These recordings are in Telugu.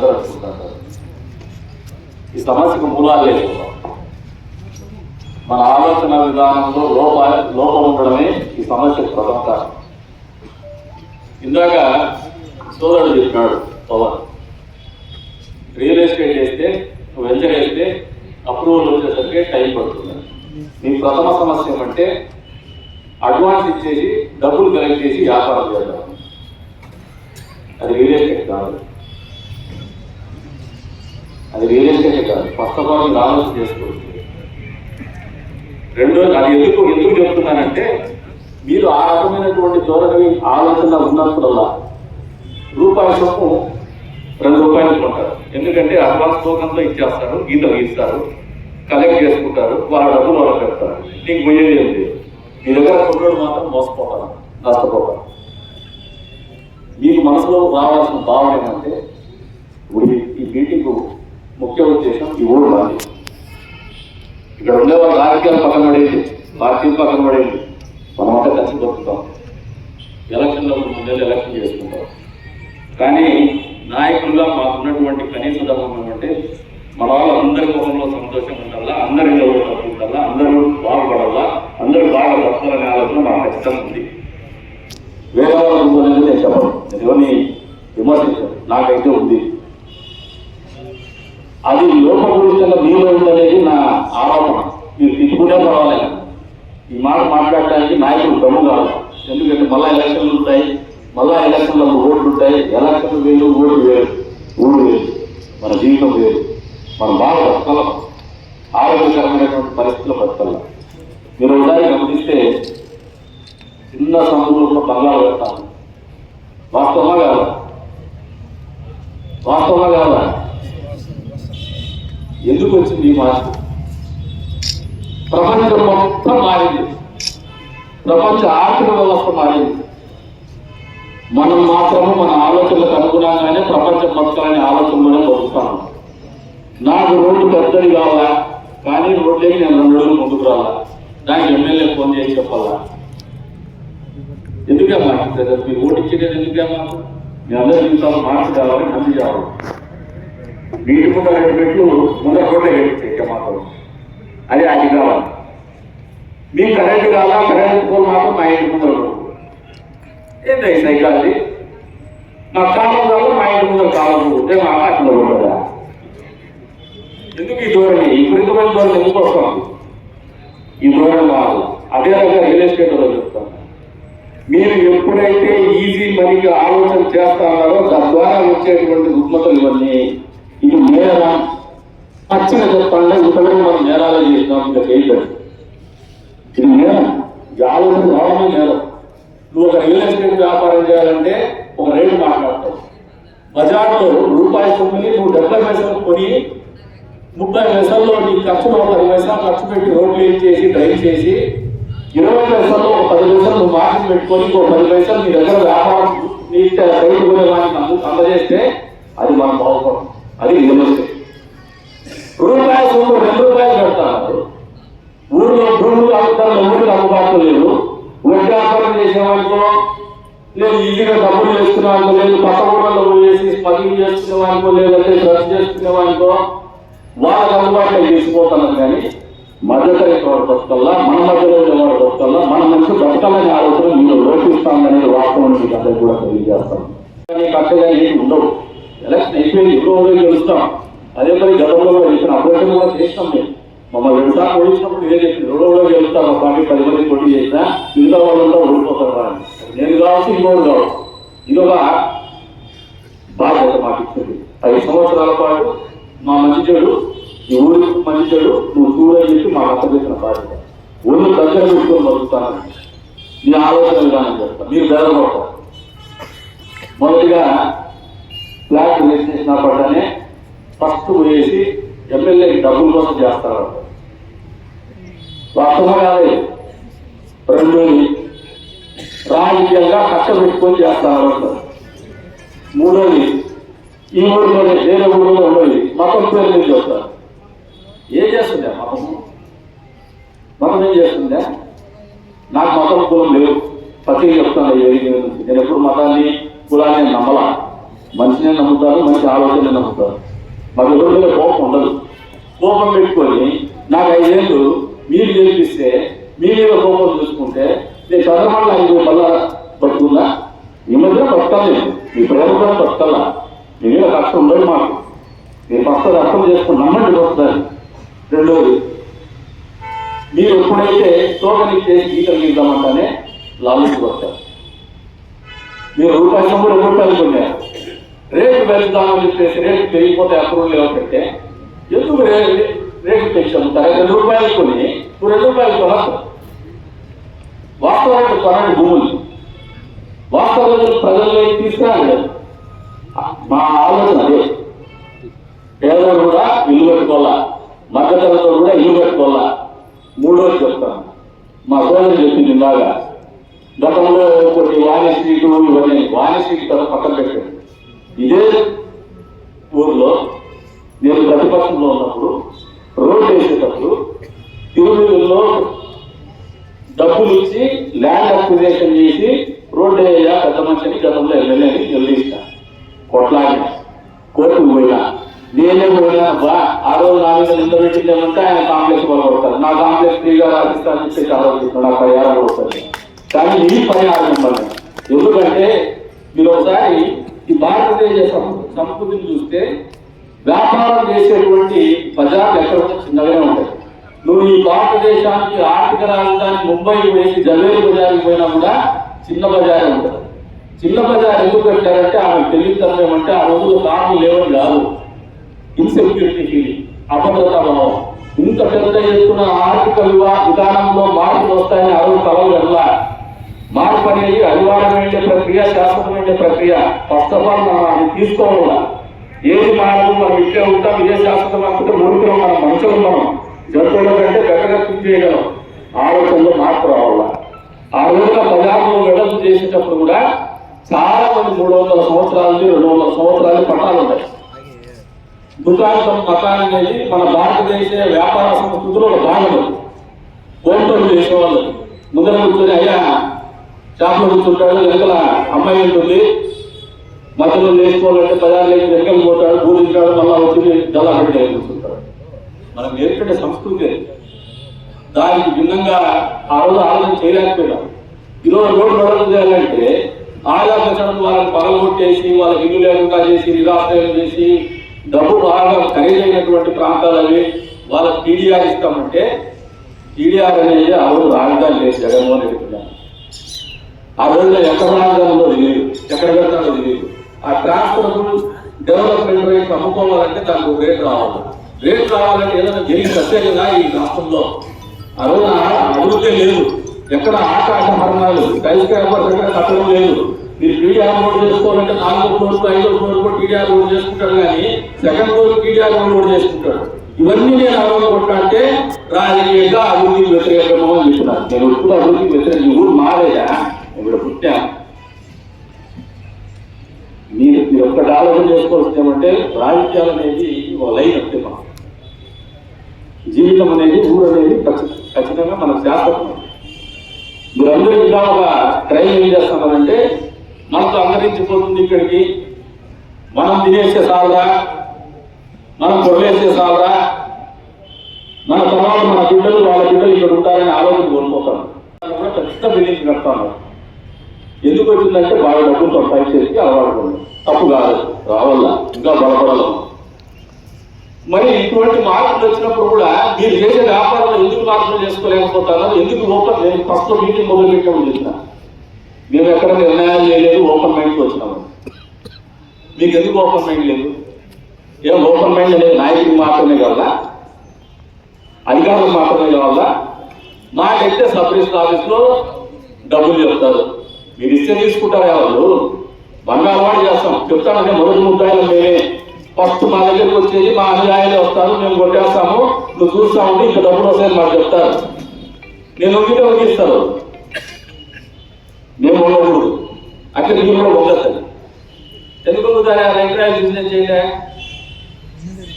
మీరందరూ అనుకుంటారు. ఈ సమస్యకు మూలాలు లేదు. మన ఆలోచన విధానంలో లోపం ఉండడమే ఈ సమస్యకు ప్రథమ కారణం. ఇందాక సోదరుడు చెప్పినాడు పవన్, రియల్ ఎస్టేట్ వేస్తే వెంచర్ వేస్తే అప్రూవల్ వచ్చేసరికి టైం పడుతుంది. మీ ప్రథమ సమస్య ఏమంటే అడ్వాన్స్ ఇచ్చేసి డబ్బులు కలెక్ట్ చేసి వ్యాపారం చేద్దాం. అది రియల్ ఎస్టేట్ కాదు, అది రియల్ ఎస్టేట్ కాదు. ఫస్ట్ ఆఫ్ ఆల్ మీరు ఆలోచన చేసుకోవచ్చు. రెండోది, అది ఎందుకు చెప్తున్నానంటే మీరు ఆ రకమైనటువంటి ధోరణి ఆలోచన ఉన్నప్పుడల్లా రూపాయి సొమ్ము 2 రూపాయలు కొంటారు. ఎందుకంటే అడ్వాన్స్ టోకన్తో ఇచ్చేస్తారు, గీతలు గీస్తారు, కలెక్ట్ చేసుకుంటారు, వాళ్ళ డబ్బులు వాళ్ళు పెడతారు. నీకు పోయేది ఏం లేదు. మీ దగ్గర కొన్నాడు మాత్రం మోసపోతారు, నష్టపోతారు. మీకు మనసులో రావాల్సిన భావన ఏమంటే ఈ మీటింగ్ ముఖ్య ఉద్దేశం ఈ ఊరు రాదు. ఇక్కడ ఉండేవాళ్ళు రాజకీయాలు పక్కన పడేది, పార్టీలు పక్కన పడేది, మనమంతా కలిసి బతుకుతాం. ఎలక్షన్లో 3 నెలలు ఎలక్షన్ చేసుకుంటాం. కానీ నాయకులుగా మాకున్నటువంటి కనీస ధర్మం ఏమంటే మన వాళ్ళందరి ముఖంలో సంతోషం ఉండాలా, అందరి డబ్బు ఉండాలా, అందరూ బాగుపడాలా, అందరూ బాగా బతకాలనే ఆలోచన నాకు ఖచ్చితంగా ఉంది. వేరే వాళ్ళు ఉందనేది నేను చెప్పను, ఎవరిని విమర్శించాను, నాకైతే ఉంది. అది లోపభూయిష్టంగా మీలో ఉందనేది నా ఆరోపణ. మీరు తిట్టుకునే పర్వాలేదు. ఈ మాట మాట్లాడటానికి నాయకులు దమ్ము కావాలి. ఎందుకంటే మళ్ళా ఎలక్షన్లు ఉంటాయి, మళ్ళా ఎలక్షన్లో ఓట్లు ఉంటాయి. ఎలక్షన్లు వేరు, ఓటు వేరు, ఊరు వేరు, మన జీవితం వేరు. మనం బాగా బతకాల, ఆరోగ్యకరమైనటువంటి పరిస్థితుల్లో బతకాల. మీరు ఒకసారి గమనిస్తే చిన్న సముద్రంలో బంగాళాలు పెడతాను. వాస్తవమా కాదా? వాస్తవమా కాదా? ఎందుకు వచ్చింది ఈ మాట? ప్రపంచం మొత్తం మారింది, ప్రపంచ ఆర్థిక వ్యవస్థ మారింది. మనం మాత్రము మన ఆలోచనలకు అనుగుణంగానే ప్రపంచం బతకాలనే ఆలోచనలోనే బతుకుతాను. నాకు రోడ్డు పెద్దది కావాలా, కానీ రోడ్లేకి నేను 2 రోజులు ముందుకు రావాలా, దానికి ఎమ్మెల్యే ఫోన్ చేసి చెప్పాలా? ఎందుకే మాట్లాడతారు? మీరు ఓటు ఇచ్చేది ఎందుకే మాకు? మీ అందరి జీవితాలు మార్చి కావాలి, మంచి కావాలి. నీటి ముందు 2 మెట్లు ముందర రోడ్లే కట్టించే మాత్రం అది కావాలి. మీకు కరెంటు కావాలా, కరెంటు పోల్ మాత్రం మా ఇంటి ముందర ఏంటి సైకాలజీ? నాకు కాలం కావాలి, మా ఇంటి ముందర కావాలి, మా ఆకాశంలో ఉండదా? ఎందుకు ఈ ధోరణి, ఈ విపరీతమైన ధోరణి ఎందుకు వస్తుంది? ఈ ధోరణి కావాలి. అదే రకంగా రియల్ ఎస్టేట్ లో చెప్తాను. మీరు ఎప్పుడైతే ఈజీ మనీకి ఆలోచన చేస్తారో తద్వారా వచ్చేటువంటి రుగ్మతలు ఇవన్నీ ఇది నేరం. పచ్చిగా చెప్పండి, ఇతరులు మనం నేరాలు చేసినాం, ఇంకా చేయలేదు. ఇది నేరం. ఈ ఆలోచన రావడమే నేరం. నువ్వు ఒక రియల్ ఎస్టేట్ వ్యాపారం చేయాలంటే ఒక రేటు మాట్లాడతావు. బజార్లో రూపాయి సొమ్ముని నువ్వు 70 పైసలు కొని 30 పైసల్లో నీ ఖర్చులో 10 పైసలు ఖర్చు పెట్టి రోడ్లు చేసి డ్రైవ్ చేసి 20 పైసల్లో ఒక 10 పైసలు నువ్వు మార్కెట్ పెట్టుకొని ఇంకో 10 పైసలు నీ దగ్గర వ్యాపారం నీ రైతు కొనే వాటిని అందజేస్తే అది మనం బాగుపడతాం. అది రియల్ ఎస్టేట్. రూపాయి సొమ్ము 2 రూపాయలు పెడతారు. ఊళ్ళో భూములు అమ్ముతారు, ఊరికి అందుబాటులో లేదు. వడ్డీ వ్యాపారం చేసేవాడికో లేదు, ఈజీగా డబ్బులు చేసుకునేవాడికో లేదు, పక్క ఊళ్ళలో పోయేసి స్మగ్లింగ్ చేసుకునేవాడికో లేదంటే డ్రగ్స్ చేసుకునేవాడికో వాళ్ళకి అందుబాటులో తీసుకుపోతున్నారు. కానీ మధ్యతరగతి వాడు బతకల్లా, మన మధ్యలో వాడు బతకల్లా, మన మనిషి బతకాలనే ఆలోచన మీరు లోపిస్తామనేది వాస్తవం మీకు అందరికీ కూడా తెలియజేస్తాం. కానీ కరెక్ట్గా ఏమి ఉండవు. ఎలక్షన్ అయిపోయింది, ఇప్పుడు గెలుస్తాం. అదే మరి గతంలో ఇచ్చిన అభ్యర్థులు కూడా చేసినాం. మేము మమ్మల్ని 2 సార్లు ఓడించినప్పుడు ఏం చెప్పి 2 గెలుస్తాం. ఒక పార్టీ 10 మంది పోటీ చేసినా మిగతా వాళ్ళంతా ఓడిపోతారు అని. నేను కావచ్చు, ఇంకోటి కావచ్చు. ఇదొక బాధ్యత మాకు ఇచ్చింది. 5 సంవత్సరాల పాటు మా మంచి చెడు, ఈ ఊరికి మంచి చెడు నువ్వు చూడని చెప్పి మాకు అప్పగించిన బాధ్యత. ఊళ్ళు దగ్గర పెట్టుకొని బతుకుతాను. నీ ఆలోచన విధానం చేస్తాను. మీరు బెదరపడతారు. మొదటిగా ఫ్లాట్ రిజిస్ట్రేషన్ పడ్డానే ఫస్ట్ వేసి ఎమ్మెల్యేకి డబ్బుల కోసం చేస్తారు. వాస్తవం కాదు. రెండోది రాజకీయంగా కష్టపెట్టుకొని చేస్తారు. మూడోది ఈ ఊరిలోనే వేరే ఊరిలో ఉండేది మతం పేరు మీద చెప్తారు. ఏం చేస్తుందా మతం ఏం చేస్తుందా? నాకు మతం కులం లేవు, ప్రతి చెప్తాను. నేను ఎప్పుడు మతాన్ని కులాన్ని నమ్మలా. మనిషిని నమ్ముతారు, మనిషి ఆలోచన నమ్ముతారు. మాకు ఎవరి మీద కోపం ఉండదు. కోపం పెట్టుకొని నాకు 5 ఏళ్ళు మీరు గెలిపిస్తే మీ మీద కోపం చూసుకుంటే నేను చదవమని 5 మళ్ళా బతుకున్నా. ఈ మధ్య బతకాలి, మీ ప్రేమ కూడా బతకాలా. మీ మీద కష్టం ఉండదు మాకు. మీరు ఫస్ట్ అర్థం చేసుకుని నమ్మండి వస్తుంది. రెండోది, మీరు ఎప్పుడైతే తోకని చేసి గీతలు గీద్దామంటానే లాభం వస్తారు. మీరు రూపాయలు 2 రూపాయలు కొన్నారు, రేటు పెంచుదామని చెప్పేసి రేటు పెరిగిపోతే అప్రూవల్ లేకపోతే ఎందుకు రేటు పెంచుతారు? 2 రూపాయలు కొని 2 రూపాయలు కొనరు. వాస్తవానికి కొనండి భూములు, వాస్తవాలు ప్రజల్లోకి తీసుకురాలి. మా ఆలోచన అదే. పేదలు కూడా ఇల్లు కట్టుకోవాలా, మధ్యతరగతితో కూడా ఇల్లు కట్టుకోవాలా. మూడోది చెప్తాను, మా సోదరు చెప్పింది ఇందాక, గతంలో కొన్ని వాణి స్ట్రీట్ ఇవన్నీ వాణి స్ట్రీట్ కదా పక్కన పెట్టారు. ఇదే ఊర్లో నేను ప్రతిపక్షంలో ఉన్నప్పుడు రోడ్డు వేసేటప్పుడు తిరుమలలో డబ్బులు ఇచ్చి ల్యాండ్ అక్విజిషన్ చేసి రోడ్డు వేయ పెద్ద మనిషిని గతంలో ఎమ్మెల్యేని నిలదీసిన, కొట్లాడిన, కోర్టుకు పోయినా. నేనే పోయినా ఆ రోజు నా మీద నింద పెట్టిందేమంటే ఆయన కాంప్లెక్స్ కొడతారు. నా కాంప్లెక్స్ ఫ్రీగా రాసిస్తాను చెప్పి ఆలోచిస్తున్నాడు, నాకు పరిహారం కొడతారు. కానీ ఈ పరిహారం ఇవ్వండి. ఎందుకంటే మీరు ఒకసారి ఈ భారతదేశ సంస్కృతిని చూస్తే వ్యాపారం చేసేటువంటి బజార్లు ఎక్కడ చిన్నగానే ఉంటాయి. నువ్వు ఈ భారతదేశానికి ఆర్థిక రాజధాని ముంబై పోయి జవేరి బజార్కి పోయినా కూడా చిన్న బజారే ఉంటుంది. చిన్న బజార్ ఎందుకు పెట్టారంటే ఆమె తెలియదు ఏమంటే ఆ రోజుల్లో కార్లు లేవని కాదు, ఇన్సెక్యూరిటీ ఫీలింగ్, అభద్రతా భావం. ఇంత పెద్ద ఎత్తున ఆర్థిక విధానంలో మార్పులు వస్తాయని ఆ రోజు కలలు వెళ్ళా. మార్పు అనేది అనివార్యం వెళ్ళే ప్రక్రియ, శాశ్వతం వెళ్ళే ప్రక్రియ. ఫస్ట్ ఆఫ్ ఆల్ మనం అది తీసుకోవాలా. ఏది మారదు, మనం ఇట్లే ఉంటాం, ఇదే శాశ్వతం అనుకుంటే మురుగులో మనం మనుషులు, మనం జంతువుల కంటే గట్టగా థింక్ చేయగలం. ఆలోచనలో మార్పు రావాలా. ఆ రోజున బజార్లో వెడల్పు చేసేటప్పుడు కూడా చాలా మంది 300 సంవత్సరాలు 200 సంవత్సరాలు పట్టాలు ఉంటాయి. దుకాణం మకాన్ అనేది మన భారతదేశ వ్యాపార సంస్కృతిలో ఒక భాగం. కోంటోలు చేసేవాళ్ళు ముందర కూర్చొని అయ్యా షాప్లో కూర్చుంటాడు, వెనకల అమ్మాయి ఉంటుంది, మధ్యలో వేసుకోవాలంటే బజార్లోకి వెనకలు పోతాడు, పూజించాడు, మళ్ళా వచ్చి జలా పెట్టి కూర్చుంటాడు. మనం నేర్చుకునే సంస్కృతి దానికి భిన్నంగా ఆ రోజు ఆలోచన చేయలేకపోయినాం. ఈరోజు రోడ్డు వెడల్పు చేయాలంటే ఆదాయం వాళ్ళని పగలగొట్టేసి వాళ్ళకి ఇల్లు లేకుండా చేసి నిరాశ్రయం చేసి డబ్బు బాగా ఖరీదైనటువంటి ప్రాంతాలు అవి వాళ్ళకి టీడీఆర్ ఇస్తామంటే టీడీఆర్ అనేది ఆ రోజు రాజధాని లేదు. జగన్మోహన్ రెడ్డి ఆ రోజులో ఎక్కడ రాజధానిలో తెలియదు, ఎక్కడ పెడతాడో తెలియదు. ఆ ట్రాన్స్పోర్టబుల్ డెవలప్మెంట్ రేట్ అమ్ముకోవాలంటే దానికి రేట్ రావాలి. రేట్ రావాలంటే ఏదైనా జరిగి ప్రత్యేకంగా ఈ రాష్ట్రంలో ఆ రోజు అభివృద్ధి లేదు. ఎక్కడ ఆకాశ మరణాలు, స్కై స్క్రాపర్స్ ఎక్కడ కట్టడం లేదు. మీరు టీడీఆర్ రోడ్ చేసుకోవాలంటే 4వ ఫ్లోర్ 5వ ఫ్లోర్ కూడా టీడీఆర్ రోడ్ చేసుకుంటాడు, కానీ సెకండ్ ఫ్లోర్ టీడీఆర్ రోడ్ చేసుకుంటాడు. ఇవన్నీ నేను అభివృద్ధి కొట్టాలంటే రాజకీయంగా అభివృద్ధికి వ్యతిరేకమో అని చెప్తున్నాను. నేను ఇప్పుడు అభివృద్ధికి వ్యతిరేక ఊరు మారేదా ఇప్పుడు పుట్టా. మీరు ఒక్కటి ఆలోచన చేసుకోవాల్సింది ఏమంటే రాజకీయాలు అనేది ఒక లైన్ అంటే మనం జీవితం అనేది ఊరు అనేది ఖచ్చితంగా మనకు శాశ్వతం. మీరందరూ ఇంకా ఒక ట్రైన్ ఏం చేస్తున్నారంటే మనకు అంతరించిపోతుంది, ఇక్కడికి మనం తినేసే సాలరా, మనం కొడలేసే సాలరా, మన తర్వాత మన బిడ్డలు వాళ్ళ బిడ్డలు ఇక్కడ ఉంటారని ఆలోచన కోల్పోతాను. పెద్ద బిల్డింగ్ కడతాను. ఎందుకు వచ్చిందంటే బాగా డబ్బులతో పై చేసి అలవాటు తప్పు కాదు, రావాలా ఇంకా బలపడాలి. మరి ఇటువంటి మార్పులు వచ్చినప్పుడు కూడా మీరు చేసే వ్యాపారంలో ఎందుకు మార్పులు చేసుకోలేకపోతారో, ఎందుకు ఓపెన్, నేను ఫస్ట్ మీటింగ్ మొదలు పెట్టామని చెప్పిన, మేము ఎక్కడ నిర్ణయాలు చేయలేదు, ఓపెన్ మైండ్కి వచ్చినాము. మీకు ఎందుకు ఓపెన్ మైండ్ లేదు? ఏం ఓపెన్ మైండ్ అనేది నాయకుడికి మాత్రమే కావాలా, అధికారులకు మాత్రమే కావాలా? మాకైతే సబ్ రిజిస్టర్ ఆఫీస్లో డబ్బులు చెప్తారు, మీరు ఇస్తే తీసుకుంటారా? వాళ్ళు బాగా అలవాటు చేస్తాం. చెప్తానంటే మొదటి ముద్దాయిలు మేమే, ఫస్ట్ మా దగ్గరికి వచ్చేది మా అనుయాయులే వస్తారు, మేము కొట్టేస్తాము, నువ్వు చూస్తా ఉండి ఇంకా డబ్బులు వస్తాయని మాకు చెప్తారు. నేను ఒంగితే ఒంగిస్తారు, మేము ఉండకూడదు. అక్కడ మీరు కూడా ఉండదు. ఎందుకు ఉంటుందా? ఎంకరేజ్ బిజినెస్ చేయండి,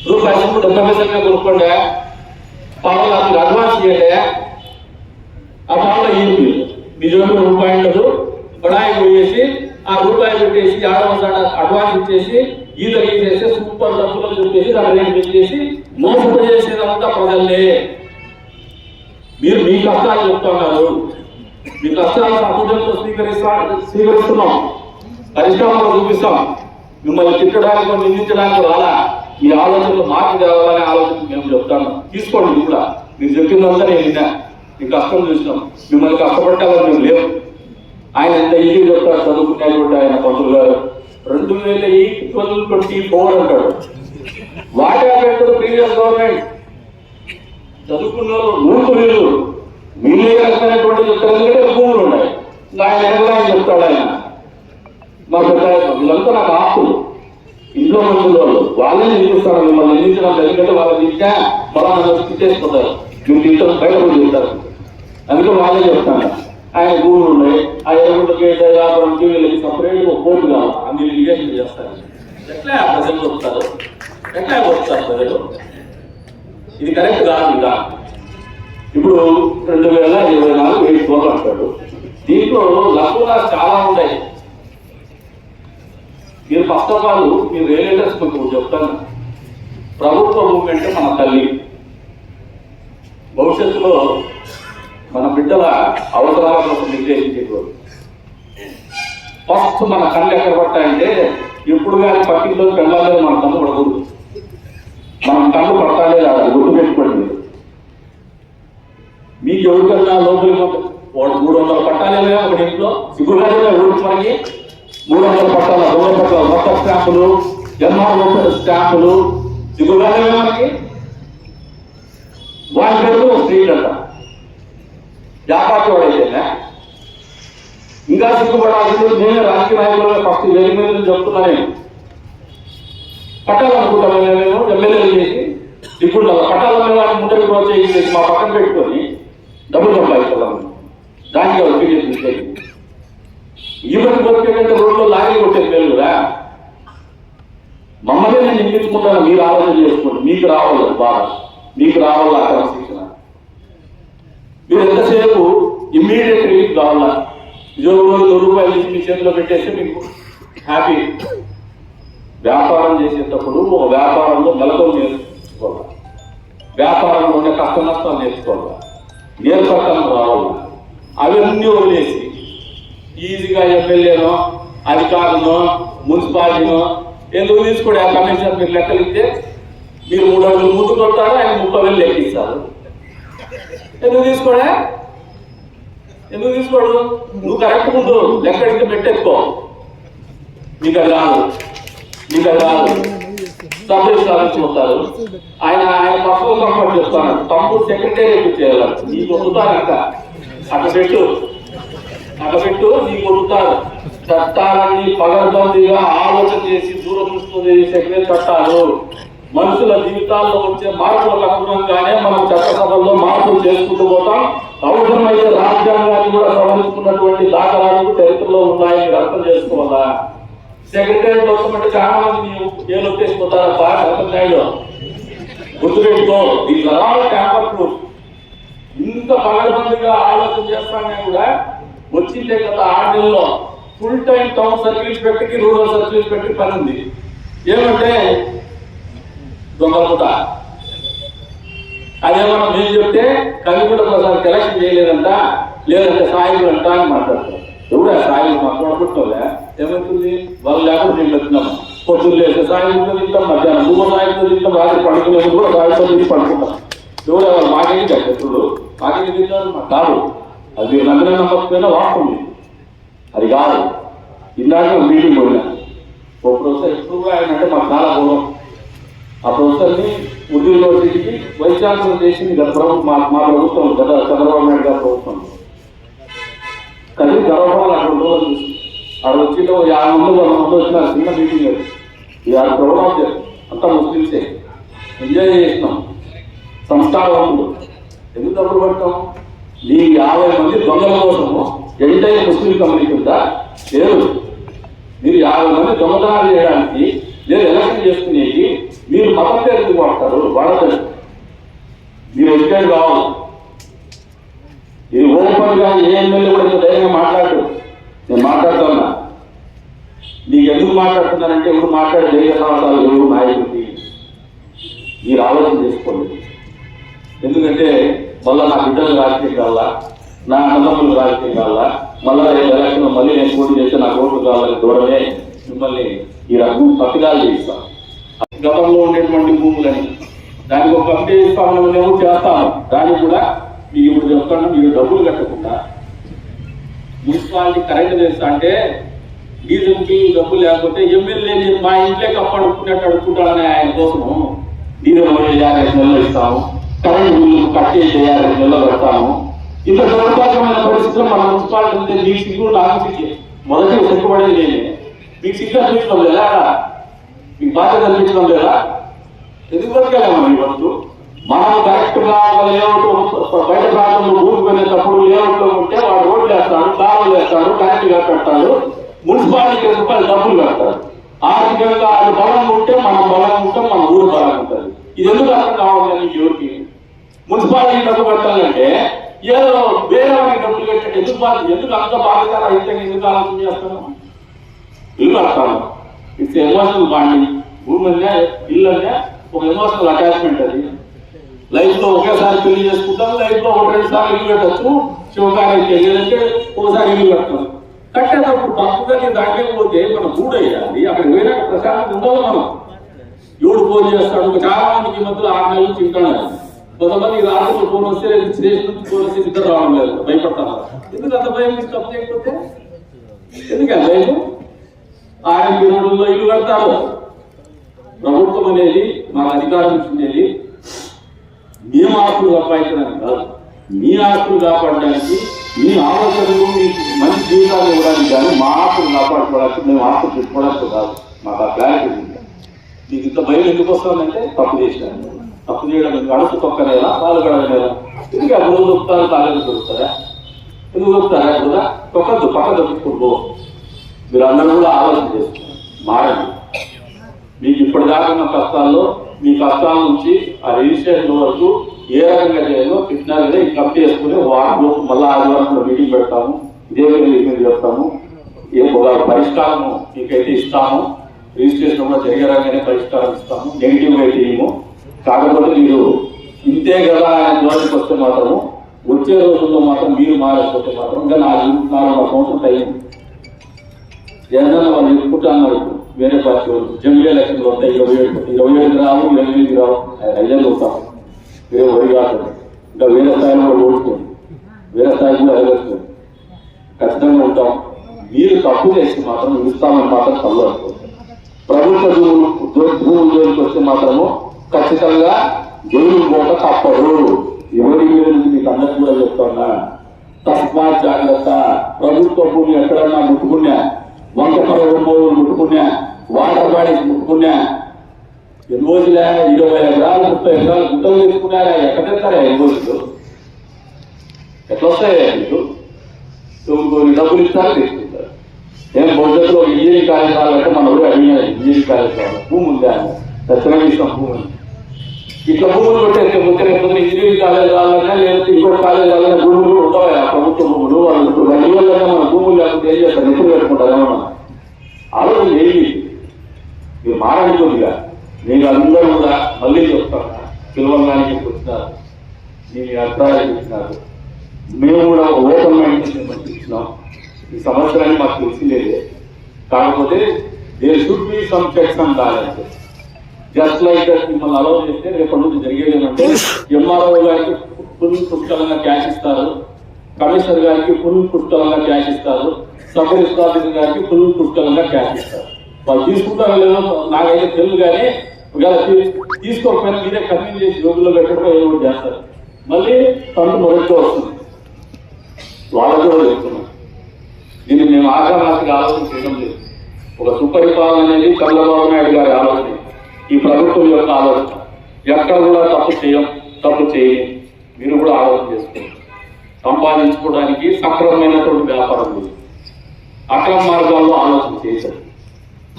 రూపాయి 70 పైసలుగా కొనుక్కోండి, పావులు మీకు అడ్వాన్స్ చేయండి. ఆ పావులో ఈ మీ జోబులో రూపాయి ఉండదు, బడాయి పోయేసి ఆ రూపాయి పెట్టేసి అడ్వాన్స్ ఇచ్చేసి ఈత తీసేసి సూపర్ డబ్బులు చెప్పేసి దాని రేటు పెట్టేసి మోసపోయేసేదంతా ప్రజల్లే. మీరు మీ కష్టాలు చెప్తున్నారు, మీ కష్టాలు సహృదయంతో స్వీకరిస్తున్నాం, పరిష్కారంలో చూపిస్తాం. మిమ్మల్ని తిట్టడానికి నిందించడానికి రాలా, ఈ ఆలోచనలు మార్పు తేవాలనే ఆలోచన మేము చెప్తాను. తీసుకోండి కూడా, మీరు చెప్పిందంతా నేను విన్నా, మీ కష్టం చూసినాం, మిమ్మల్ని కష్టపట్టాలని మేము లేవు. ఆయన ఎంత ఈజీ చెప్తాడు చదువుకునేటువంటి ఆయన పంతులు గారు. 2024 అంటాడు. What happened to the previous government? చదువుకున్న మూర్ఖులు మీరే రకమైనటువంటి చెప్తారు, భూములు ఉన్నాయి. ఆయన ఎనగడానికి చెప్తాడు ఆయన. మా పెద్ద వీళ్ళంతా నాకు ఆస్తులు, ఇంట్లో మంచి వాళ్ళు, వాళ్ళే నిందిస్తాను. మిమ్మల్ని నిందించడం ఎందుకంటే వాళ్ళని నిందించా మళ్ళా నన్ను తిట్టేసుకుంటారు, మీరు తింటారు బయట కూడా తింటారు. అందుకే వాళ్ళే చెప్తాను. ఆయన భూములు ఉన్నాయి, ఆ ఎరుగుంటకి వ్యాపారంకి వీళ్ళకి సపరేట్ ఒక కోర్టు కావాలి, అన్ని లిటిగేషన్ చేస్తారు. ఎట్లా ప్రజలు వస్తారు, ఎట్లా వస్తారు ప్రజలు? ఇది కరెక్ట్ కాదు. ఇక ఇప్పుడు 2024 8 అంటాడు. దీంట్లో లఘువుగా చాలా ఉంటాయి. మీరు ఫస్ట్ ఆఫ్ ఆల్ మీరు రియలేటర్స్ కొంచెం చెప్తాను. ప్రభుత్వ భూమి అంటే మన తల్లి. భవిష్యత్తులో మన బిడ్డల అవసరాల కోసం నిర్దేశించేటువంటి ఫస్ట్ మన కళ్ళు ఎక్కడ పట్టాయంటే ఎప్పుడు కానీ పట్టిల్లో వెళ్ళాలి, మన కన్ను పడకూడదు. మనం కళ్ళు పట్టాలే కాదు, గుర్తు పెట్టుకోండి. మీకు ఎవరికన్నా లోపలికి 300 పట్టాలేమే ఒకటి ఇంట్లో సిగ్గుగానే ఊరికి మనకి 300 పట్టాల 200 పట్టాల మొత్తం స్టాంపులు, జన్మ స్టాంపులు సిగ్గుగానే మనకి. వాటి పేరు స్త్రీలు అంట. వ్యాపారి వాడైతేనే ఇంకా సిగ్గుపడాల్సింది. నేనే రాజకీయ నాయకులుగా ఫస్ట్ వేరే మీద చెప్తున్నా. నేను పట్టాలనుకుంటాను, నేను ఎమ్మెల్యేలు చేసి ఇప్పుడు పట్టాలన్న వాడిని ముందరికి ప్రోత్సహించేసి మా పక్కన పెట్టుకొని డబ్బులు సంపాదించాలి. దానికి బీజేపీ ఈవెన్ బతికేటంటే రోడ్లో లారీ కొట్టేది పేరు కదా. మమ్మల్ని నేను నిందించుకుంటాను, మీరు ఆలోచన చేసుకోండి. మీకు రావాలి బాధ, మీకు రావాలా అక్కడ శిక్షణ. మీరు ఎంతసేపు ఇమ్మీడియట్ రిలీఫ్ కావాలా? ₹100 మీ చేతిలో పెట్టేస్తే మీకు హ్యాపీ. వ్యాపారం చేసేటప్పుడు ఒక వ్యాపారంలో మెలకువలు నేర్చుకోవాలి, వ్యాపారంలో ఉండే కష్ట నష్టాలు నేర్చుకోవాలి, నేర్పడటం రావాలి. అవన్నీ వదిలేసి ఈజీగా ఎమ్మెల్యేనో అధికారులనో మున్సిపాలిటీనో ఎందుకు తీసుకోండి. ఆ కమిషనర్ మీరు లెక్కలిస్తే మీరు 3 అడుగులు ముందు కొట్టారు, ఆయన 30,000 లెక్కిస్తారు. ఎందుకు తీసుకోడా? ఎందుకు తీసుకోడు? నువ్వు కరెక్ట్ ముందు లెక్కడికి పెట్టేసుకో. మీకు అది రాదు, మీకు అది రాదు. సబ్జెక్ట్ సాధించుకుంటారు. ఆయన పర్సనల్ కంఫర్ట్ చెప్తాను. తమ్ముడు సెక్రటేరియట్ చేయాలి. నీకు వదుతారు ఇంకా అట్లా పెట్టు నీకు వదుతారు. చట్టాలన్నీ పగడ్బందీగా ఆలోచన చేసి దూరదృష్టి సెక్రటరీ చట్టాలు మనుషుల జీవితాల్లో వచ్చే మార్పులకు అనుగుణంగానే మనం చట్టసభల్లో మార్పులు చేసుకుంటూ పోతాం. అవసరమైతే రాజ్యాంగాన్ని కూడా సవరించుకున్నటువంటి దాఖలాలు చరిత్రలో ఉన్నాయి, మీరు అర్థం చేసుకోవాలా. సెక్రటరీ వస్తామంటే చాలా మంది ఏళ్ళు వచ్చేసిపోతారు. నాయుడు గుర్తుపెట్టుకో, ఈ ట్యాంపర్ ప్రూఫ్. ఇంత పగడబందిగా ఆలోచన చేస్తానే కూడా వచ్చిందే గత 6 నెలల్లో ఫుల్ టైం టౌన్ సర్కిల్ ఇన్స్పెక్టర్కి రూరల్ సర్కిల్ ఇన్స్పెక్టర్ పని ఉంది. ఏమంటే దొంగలముట. అదేమన్నా మేము చెప్తే కలిపి ఒకసారి కలెక్షన్ చేయలేదంట, లేదంటే సాయిలు అంట అని మాట్లాడతారు. ఎవరా సాయిలు మాట్లాడుకుంటోలే ఏమవుతుంది? వాళ్ళు లేకుండా మేము వచ్చినాము. పొద్దున్న లేస్తే సాయితో తింటాం, మధ్యాహ్నం 3 సాయితో తింటాం, రాత్రి పండుకునేది కూడా సాయితో తిని పడుకుంటాం. ఎవరు వాళ్ళు మాకేంటి చెప్పుడు మాకేంటి తింటారు? మాకు కాదు. అది మీరు నమ్మిన నమ్మకపోయినా వాస్తవం. అది కాదు. ఇందాక మీటింగ్ పోయినా ఓ ప్రొఫెసర్ ఎప్పుడు ఆయన అంటే మాకు చాలా గౌరవం. ఆ ప్రొఫెసర్ని ఉర్దూ యూనివర్సిటీకి వైస్ ఛాన్సలర్ చేసింది గత ప్రభుత్వం, మా ప్రభుత్వం, గత చంద్రబాబు నాయుడు గారి ప్రభుత్వం. కానీ గర్వపడాలి. అక్కడ రోజులు చూసి అక్కడ వచ్చి 50 మంది 100 మంది వచ్చిన చిన్న మీటింగ్ అది. ఇవాళ ప్రౌడ్ అంతా ముస్లింసే. ఎంజాయ్ చేసినాం. సంస్కారవంతులు. ఎందుకు తప్పుడు పడతాం? ఈ 50 మంది దొంగల కోసము ఎంటైర్ ముస్లిం కమ్యూనిటీ ఉందా? లేదు. మీరు 50 మంది దొంగతనాలు చేయడానికి లేదు ఎలక్షన్ చేసుకునేది మీరు మతం పేరు ఎందుకు వాడతారు? వాడతారు. మీరు ఎడ్యుకేట్ కావాలి. ఇది ఓపెన్ గా ఏ ఎమ్మెల్యే కూడా ధైర్యంగా మాట్లాడు. నేను మాట్లాడుతున్నా. నీకు ఎందుకు మాట్లాడుతున్నారంటే ఎవరు మాట్లాడే ధైర్య సాహసాలు ఎవరు నాయకుడికి మీరు ఆలోచన చేసుకోండి. ఎందుకంటే మళ్ళీ నా బిడ్డలు రాజకీయం కావాలా, నా అన్నదమ్ములు రాజకీయం కావాలా, మళ్ళీ ఎలక్షన్ మళ్ళీ నేను పోటీ చేస్తే నాకు ఓట్లు కావాలని దూరమే మిమ్మల్ని ఈ రకం పత్రికాలు చేయిస్తాను. గతంలో ఉండేటువంటి భూములని దానికి ఒక కమిటీ ఇస్తామని మేము చేస్తాము. దానికి కూడా మీకు ఇప్పుడు చెప్తాను, మీరు డబ్బులు కట్టకుండా మున్సిపాలిటీ కరెంట్ చేస్తా అంటే డీజిల్కి డబ్బులు లేకపోతే ఎమ్మెల్యే మా ఇంట్లో కప్పడుకున్నట్టు అడుక్కుంటాడని ఆయన కోసము డీజిల్ 50 నెలలు ఇస్తాము, కరెంట్ బిల్లు కట్టి 50 నెలలు పెడతాము. ఇంత దౌర్భాగ్యమైన పరిస్థితుల్లో మన మున్సిపాలిటీ ఉంటే మీకు సిగ్గు నాకు సిగ్గు మొదటి సిగ్గుపడేది నేనే. మీకు సిగ్గు అనిపించడం లేదా? మీకు బాధ్యత అనిపించడం లేదా? ఎందుకు బతకాలేమో మీ వద్దు. మనం కరెక్ట్ గా లేఅవుట్ బయట ప్రాంతంలో భూమి కొనేటప్పుడు లేఅవుట్ లో ఉంటే వాడు రోడ్లు వేస్తాడు, కాలువలు వేస్తాడు, కరెంట్ కట్టాడు, మున్సిపాలిటీకి రూపాయలు డబ్బులు కడతాడు. ఆర్థికంగా అది బలంగా ఉంటే మనం బలంగా ఉంటాం, మన ఊరు బలంగా ఉంటుంది. ఇది ఎందుకు అర్థం కావాలి మీకు ఎవరికి? మున్సిపాలిటీ డబ్బు కట్టాలంటే ఏదో వేరే వారికి డబ్బులు కట్టే ఎందుకు అంత బాధ్యత రహితంగా ఎందుకు ఆలోచన చేస్తాను? ఇల్లు కడతాను, ఇట్స్ ఎమోషనల్ బాండింగ్. భూమి అనే ఇల్లు అనే ఒక ఎమోషనల్ అటాచ్మెంట్. అది లైఫ్ లో ఒకేసారి పెళ్లి చేసుకుంటాం, లైఫ్ లో 1-2 సార్లు ఇల్లు కట్టచ్చు, శివకార్యం లేదంటే ఒకసారి ఇల్లు కడతాం. కట్టేటప్పుడు తప్పుగా దాంట్లో పోతే మన మూడయ్యాలి, అక్కడ వేరే ప్రశాంతం ఉండాలి. మనం ఎవడు ఫోన్ చేస్తాడు? చాలా మందికి ఈ మధ్యలో 6 నెలలు తింటాడు. కొంతమంది రాత్రి ఫోన్ వస్తే స్టేషన్ నుంచి ఫోన్ వస్తే నిద్ర రావడం లేదు, భయపడతాను. ఎందుకు అంత భయం? తప్పు చేయకపోతే ఎందుకంటే భయం? ఆరోగ్య రోడ్లలో ఇల్లు కడతారు. ప్రభుత్వం అనేది మన అధికారం ఉండేది మీ ఆస్తులు కాపాడడానికి కాదు, మీ ఆస్తులు కాపాడడానికి, మీ ఆలోచనలు మీకు మంచి జీవితాలు ఇవ్వడానికి కానీ మా ఆస్తులు కాపాడుకోవడానికి, మేము ఆస్తులు పెట్టుకోవడానికి కాదు. మాకు ఆ క్లారిటీ ఉంది. మీకు ఇంత భయం ఎందుకు వస్తుందంటే తప్పు చేసినాను, తప్పు చేయడం అడుగు తొక్కనేలా, పాలు గడవనేలా, ఎందుకు ఆ రోజు దొరుకుతారు, తాగేది దొరుకుతారా? ఎందుకు దొరుకుతారా? కూడా తొక్కద్దు, పక్క దొరుకుతుందో. మీరు అందరూ కూడా ఆలోచన చేస్తున్నారు, మారండి. మీకు ఇప్పటిదాకా ఉన్న కష్టాల్లో మీ కష్టాల నుంచి ఆ రిజిస్ట్రేషన్ వరకు ఏ రకంగా చేయాలో చెప్పినా కదా ఈ కమిటీ చేసుకుని వారంలో మళ్ళీ ఆదివారంలో మీటింగ్ పెడతాము, ఇదే మీరు చెప్తాము. ఒక పరిష్కారము మీకైతే ఇస్తాము, రిజిస్ట్రేషన్ కూడా జరిగేలాగానే పరిష్కారం ఇస్తాము, నెగిటివ్ అయితే ఏమో. కాకపోతే మీరు ఇంతే కదా ఆయన దూరానికి వస్తే మాత్రము వచ్చే రోజుల్లో మాత్రం మీరు మారకపోతే మాత్రం ఇంకా 4 సంవత్సరం టైం ఏదైనా వాళ్ళు ఎత్తుకుంటా అన్నారు. వేరే పార్టీ వాళ్ళు జమిలీ ఎలక్షన్లు వస్తాయి, 27 రావు, 28 రావు, 5 వస్తాం. వేరే వరి కాదు, ఇంకా వేరే స్థాయిలో ఓడుకోండి, వేరే స్థాయి కూడా ఎగరేసుకోండి, ఖచ్చితంగా ఉంటాం. మీరు తప్పు చేసి మాత్రం ఇస్తామని మాత్రం కలవడుకోండి. ప్రభుత్వ భూములు జోలికి వస్తే మాత్రము ఖచ్చితంగా జైలు పోక తప్పదు. ఎవరి మీద మీకు అందరికీ కూడా చెప్తున్నా, తస్మాత్ జాగ్రత్త. ప్రభుత్వ భూమి ఎక్కడన్నా ముట్టుకున్నా, వంకపర ఉమ్మూరు ముట్టుకున్నా, వాటర్ బాడీస్ ముట్టుకున్నా, ఎన్ని రోజులే 20 ఎకరాలు 30 ఎకరాలు గుట్టలు తీసుకున్నారా? ఎక్కడ తెస్తారా ఎన్ని రోజులు? ఎట్లా వస్తాయా? మీకు డబ్బులు ఇస్తారా? తీసుకుంటారు. ఏం భవిష్యత్తులో ఇంజనీరింగ్ కాలేజ్ రావాలంటే మన ఊరు అడిగిన ఇంజనీరింగ్ కాలేజ్ రావాలి, భూమి ఉందా? ఖచ్చితంగా ఇస్తాం భూమి. ఇట్లా భూములు పెట్టేస్తే లేకపోతే ఇంజనీరింగ్ కాలేజ్ రావాలన్నా లేకపోతే ఇంకొక కాలేజ్ రావాలన్నా భూములు ఉండవు. ప్రభుత్వ భూములు వాళ్ళు 2 రోజులన్నా మన భూములు లేకపోతే ఏం చేస్తారు? నెప్పులు పెట్టుకుంటారు. ఏమన్నా ఆలోచన ఏమి? మీరు మారడుకోదిగా. నేను అందరూ కూడా మళ్ళీ చెప్తాను, పిలవడానికి వచ్చినారు, మీ అభిప్రాయాలు ఇచ్చినారు. మేము కూడా ఓపెన్ మైండ్ ఇచ్చినాం. ఈ సంవత్సరాన్ని మాకు తెలిసిందేదే. కాకపోతే there should be some checks and balances. Just like that మిమ్మల్ని అలౌ చేస్తే రేపటి నుంచి జరిగేది ఏమంటే ఎంఆర్ఓ గారికి ఫుల్ పుష్కలంగా క్యాష్ ఇస్తారు, కమిషనర్ గారికి ఫుల్ పుష్కలంగా క్యాష్ ఇస్తారు, సబ్ రిజిస్టర్ ఆఫీసర్ గారికి ఫుల్ పుష్కలంగా క్యాష్ ఇస్తారు. వాళ్ళు తీసుకుంటారో లేదో నాకైతే తెలుసు, కానీ ఒకవేళ తీసుకోకపోయినా మీరే కన్వీన్ చేసి జోబుల్లో పెట్టడం ఏదో చేస్తారు. మళ్ళీ ఫండ్ మొదటితో వస్తుంది. వాళ్ళకు కూడా చెప్తున్నాం, దీన్ని మేము ఆగ్రహానికి ఆలోచన చేయడం లేదు. ఒక సుపరిపాలన అనేది చంద్రబాబు నాయుడు గారి ఆలోచన, ఈ ప్రభుత్వం యొక్క ఆలోచన. ఎక్కడ కూడా తప్పు చేయం. మీరు కూడా ఆలోచన చేసుకోండి. సంపాదించుకోవడానికి సక్రమమైనటువంటి వ్యాపారం లేదు, అక్రమ మార్గాల్లో ఆలోచన చేశారు.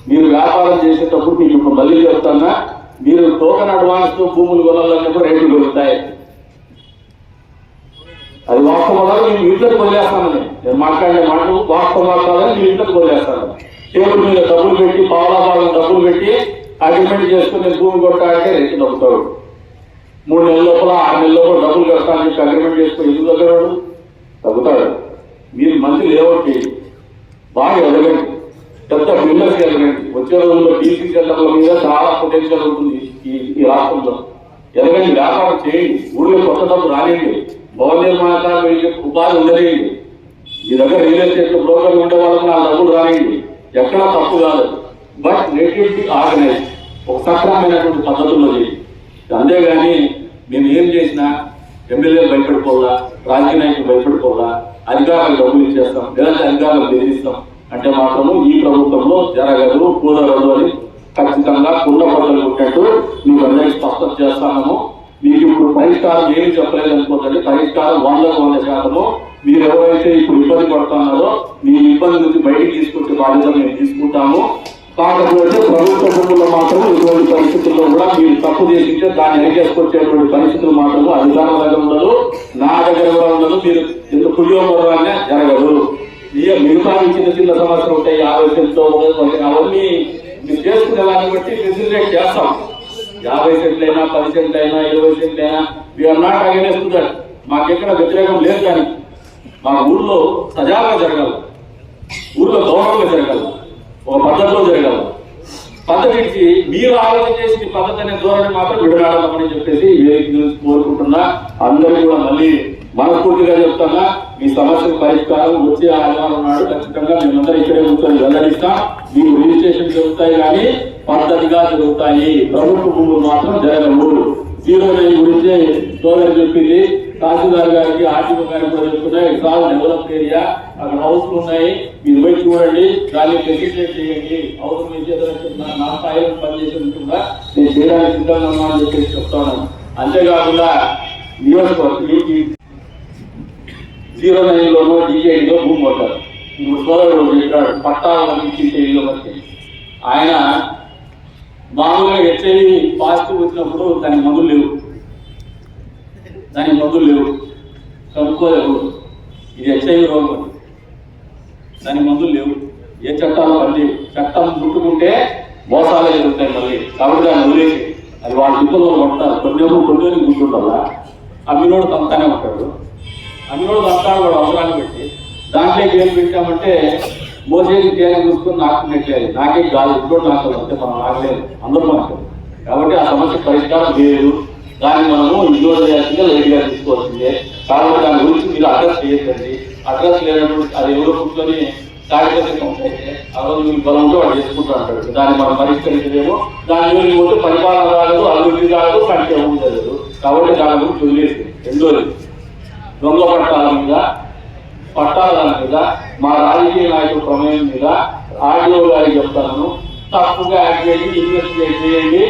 మీరు వ్యాపారం చేసేటప్పుడు మీకు ఇప్పుడు మళ్ళీ చెప్తానా, మీరు టోకెన్ అడ్వాన్స్ తో భూములు కొనాలన్నప్పుడు రేట్లు పెరుగుతాయి. అది వాస్తవం. నేను ఇంట్లోకి వదిలేస్తానని నేను మాట్లాడే మాటలు వాస్తవం కాదని నేను ఇంట్లోకి వదిలేస్తాను. టేబుల్ మీద డబ్బులు పెట్టి పావులా భాగం డబ్బులు పెట్టి అగ్రిమెంట్ చేసుకుని భూమి కొట్టాలంటే రైతు నమ్ముతాడు. 3 నెలల లోపల 6 నెలల లోపల డబ్బులు కట్టాలని చెప్పి అగ్రిమెంట్ చేసుకుని ఎందుకు తగ్గడు? తగ్గుతాడు. మీరు మంత్రి లేవట్టి బాగా ఎదగండి, పెద్ద బిల్డర్స్ ఎదగండి. వచ్చే రోజుల్లో డీసీ సెంటర్ల మీద చాలా పొటెన్షియల్ ఉంటుంది ఈ రాష్ట్రంలో. ఎదగండి, వ్యాపారం చేయండి, ఊళ్ళో కొత్త డబ్బు రానియండి, భవన నిర్మాణాలు ఉపాధి ఉండలేండి. మీ దగ్గర రియల్ ఎస్టేట్ బ్రోకర్లు ఉండే వాళ్ళకి నా డబ్బులు రానియండి, ఎక్కడా తప్పు కాదు. బట్ నెటివిటీ ఆర్గనైజ్ ఒక సక్రమైనటువంటి పద్ధతుల్లో చేయండి. అంతేగాని మేము ఏం చేసినా ఎమ్మెల్యేలు భయపడిపోవాలా, రాజకీయ నాయకులు భయపడిపోవాలా, అధికారులకు డబ్బులు ఇచ్చేస్తాం లేదంటే అధికారులకు బెదిరిస్తాం అంటే మాత్రము ఈ ప్రభుత్వంలో జరగదు, కుదరదు అని ఖచ్చితంగా కుండ పద్ధతులు కొట్టినట్టు మీకు అందరికీ స్పష్టం చేస్తాము. మీకు ఇప్పుడు పరిష్కారం ఏమి చెప్పలేదు అనుకోండి, పరిష్కారం 100% మీరు ఎవరైతే ఇప్పుడు ఇబ్బంది పడుతున్నారో మీ ఇబ్బంది నుంచి బయటికి తీసుకొచ్చే బాధ్యత మేము తీసుకుంటాము. కాకపోతే ప్రభుత్వ భూముల్లో మాత్రం ఇటువంటి పరిస్థితుల్లో కూడా మీరు తప్పు చేసింటే దాన్ని ఎన్నికేసుకొచ్చేటువంటి పరిస్థితులు మాత్రం అధికారుల దగ్గర ఉండదు, నా దగ్గర కూడా ఉండదు. మీరు ఎందుకు పుణ్యోపరాన్ని జరగదు. మిగతా చిన్న సమస్యలు ఉంటాయి, 50 సెంట్లు అవన్నీ మీరు చేసుకునే దాన్ని బట్టి ఫెసిలిటేట్ చేస్తాం. 50 సెంట్లైనా 10 సెంట్లైనా 20 సెంట్లైనా వీఆర్ నాట్ అగైనెస్ట్ దట్. మాకెక్కడ వ్యతిరేకం లేదు. కానీ మా ఊళ్ళో సజాగా జరగాలి, ఊళ్ళో గౌరవంగా జరగాలి, ఒక పద్ధతిలో జరగాలి. పద్ధతికి మీరు ఆలోచన చేసిన పద్ధతి అనే ధోరణి మాత్రం విడనాడమని చెప్పేసి కోరుకుంటున్నా. అందరూ కూడా మళ్ళీ మనస్ఫూర్తిగా చెప్తున్నా, మీ సమస్యకు పరిష్కారం వచ్చే ఆదివారం నాడు ఖచ్చితంగా మేమందరూ ఇక్కడే కూర్చొని వెల్లడిస్తాం. మీకు రిజిస్ట్రేషన్ జరుగుతాయి కానీ పద్ధతిగా జరుగుతాయి, ప్రభుత్వ భూములు మాత్రం జరగవు. 09 గురించి సోదరు చెప్పింది, తహసీల్దార్ గారికి ఆర్టీఓ గారికి కూడా చెప్తున్నాయి. ఇట్స్ ఆల్ డెవలప్ ఏరియా, అక్కడ హౌస్లు ఉన్నాయి, మీరు పోయి చూడండి, దాన్ని ఫెసిలిటేట్ చేయండి. హౌస్ మీ చేతులు నా స్థాయిలో పనిచేసేందుకు నేను చేయడానికి సిద్ధంగా ఉన్నా అని చెప్పేసి చెప్తాను. అంతేకాకుండా నియోజకవర్గం 09లోనో DJలో భూమి కొట్టారు. ఇప్పుడు సోదరుడు చెప్పాడు పట్టాలని ఇచ్చేలో బట్టి ఆయన మామూలుగా హెచ్ఐవి పాజిటివ్ వచ్చినప్పుడు దానికి మందులు లేవు, కనుక్కోలేవు. ఇది హెచ్ఐవి రోగం, దానికి మందులు లేవు, ఏ చట్టాలు పని చట్టం ముట్టుకుంటే మోసాలే జరుగుతాయి మళ్ళీ. కాబట్టి దాన్ని వదిలేసి అది వాళ్ళ ఇబ్బందులు పడతారు. కొన్ని గుర్తుండాలా, అమ్మినోడు తంతానే ఉంటాడు, అమ్మినోడు తంతాడు వాడు అవసరాన్ని పెట్టి దాంట్లోకి ఏం పెట్టామంటే మోసేది తేలి చూసుకొని నాకున్నట్లేదు, నాకే గాలి ఇంట్లో నాకు అంటే మనం ఆగలేదు, అందరూ మనకు. కాబట్టి ఆ సమస్య పరిష్కారం లేదు, దాన్ని మనము ఇగ్నోర్ చేయాల్సిందే, లైట్గా తీసుకోవాల్సిందే. కాబట్టి దాని గురించి మీరు అడ్రస్ చేయొద్దండి. అడ్రస్ లేనప్పుడు అది ఎవరో కూర్చొని కార్యక్రమం అయితే ఆ రోజు మీరు బలంతో వాడు చేసుకుంటూ అంటాడు. దాన్ని మనం పరిష్కరించలేము. దాని గురించి పోతే పరిపాలన కాదు, అభివృద్ధి కాదు, కంటే ఉండదు. కాబట్టి దాని గురించి వదిలేసి. రెండోది దొంగ పట్టాల మీద మా రాజకీయ నాయకుల ప్రమేయం మీద ఆర్డీఓ గారికి చెప్తాను, తప్పుగా యాక్ట్ చేయండి, ఇన్వెస్టిగేట్ చేయండి.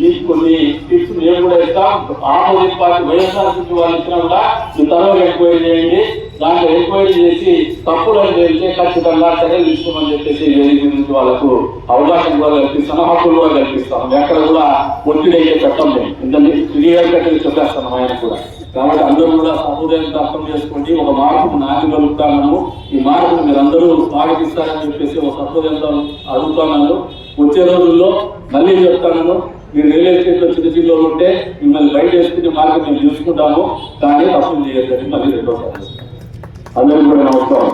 మీకు కొన్ని టిప్స్ మేము కూడా ఇస్తాం. ఆపోజిట్ పార్టీ వైఎస్ఆర్సీపీ వాళ్ళు ఇచ్చినా కూడా మీ తరవాత ఎంక్వైరీ చేయండి. దాంట్లో ఎంక్వైరీ చేసి తప్పులను తెలిస్తే ఖచ్చితంగా చర్యలు తీసుకోమని చెప్పేసి వేదిక నుంచి వాళ్ళకు అవకాశం కూడా కల్పిస్తాను, హక్కులు కూడా కల్పిస్తాం. ఎక్కడ కూడా ఒత్తిడి అయితే పెట్టం మేము, ఇంతని క్లియర్ కట్ చెప్పేస్తాను ఆయన కూడా. కాబట్టి అందరూ కూడా సముదాయంతో అర్థం చేసుకోండి. ఒక మార్పును నాయకగలుగుతాము. ఈ మార్పును మీరందరూ స్వాగతిస్తారని చెప్పేసి ఒక సముదాయంతో అడుగుతున్నాను. వచ్చే రోజుల్లో మళ్ళీ చెప్తాను, మీరు రియల్ ఎస్టేట్లో చిన్న ఉంటే మిమ్మల్ని బయట వేసుకునే మార్గం మేము చూసుకుంటాము, కానీ తప్పులు చేయొద్దని మళ్ళీ రెండోసారి అందరూ కూడా నమస్కారం.